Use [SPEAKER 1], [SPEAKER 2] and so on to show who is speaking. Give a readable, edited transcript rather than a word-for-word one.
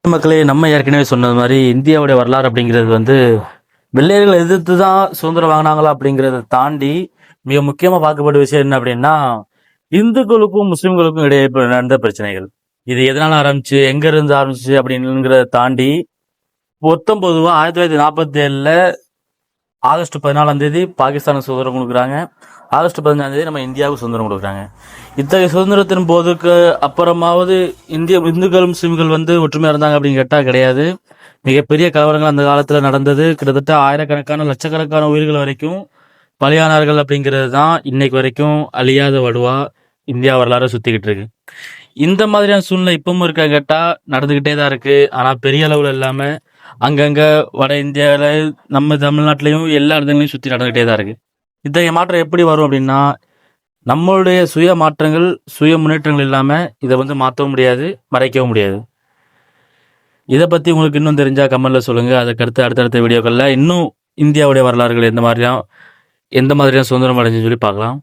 [SPEAKER 1] மக்களே, நம்ம ஏற்கனவே சொன்னது மாதிரி இந்தியாவுடைய வரலாறு அப்படிங்கிறது வந்து வெள்ளையர்களை எதிர்த்து தான் சுதந்திரம் வாங்கினாங்களா அப்படிங்கிறத தாண்டி மிக முக்கியமா பார்க்கப்பட்ட விஷயம் என்ன அப்படின்னா இந்துக்களுக்கும் முஸ்லிம்களுக்கும் இடையே இப்ப நடந்த பிரச்சனைகள். இது எதனால ஆரம்பிச்சு எங்க இருந்து ஆரம்பிச்சு அப்படிங்கிறத தாண்டி மொத்தம் பொதுவா 1947ல ஆகஸ்ட் 14ஆம் தேதி பாகிஸ்தானுக்கு சுதந்திரம் கொடுக்குறாங்க. ஆகஸ்ட் 15ஆம் தேதி நம்ம இந்தியாவுக்கு சுதந்திரம் கொடுக்குறாங்க. இத்தகைய சுதந்திரத்தின் போதுக்கு அப்புறமாவது இந்துக்கள் முஸ்லிம்கள் வந்து ஒற்றுமையா இருந்தாங்க அப்படின்னு கேட்டா கிடையாது. மிகப்பெரிய கலவரங்கள் அந்த காலத்துல நடந்தது. கிட்டத்தட்ட ஆயிரக்கணக்கான லட்சக்கணக்கான உயிர்கள் வரைக்கும் பலியானார்கள் அப்படிங்கிறது தான் இன்னைக்கு வரைக்கும் அழியாத வடுவா இந்தியா வரலாறு சுத்திக்கிட்டு இருக்கு. இந்த மாதிரியான சூழ்நிலை இப்பவும் இருக்கா கேட்டா நடந்துகிட்டே தான் இருக்கு. ஆனா பெரிய அளவுல இல்லாம அங்கங்க வட இந்தியாவில நம்ம தமிழ்நாட்டிலையும் எல்லா இடத்துலையும் சுத்தி நடந்துகிட்டே தான் இருக்கு. இத்தகைய மாற்றம் எப்படி வரும் அப்படின்னா நம்மளுடைய சுய மாற்றங்கள் சுய முன்னேற்றங்கள் இல்லாம இதை வந்து மாற்றவும் முடியாது, மறைக்கவும் முடியாது. இதை பத்தி உங்களுக்கு இன்னும் தெரிஞ்சா கமெண்ட்ல சொல்லுங்க. அதுக்கடுத்து அடுத்தடுத்த வீடியோக்கள்ல இன்னும் இந்தியாவுடைய வரலாறுகள் எந்த மாதிரியான சுதந்திரம் அடைஞ்சுன்னு சொல்லி பார்க்கலாம்.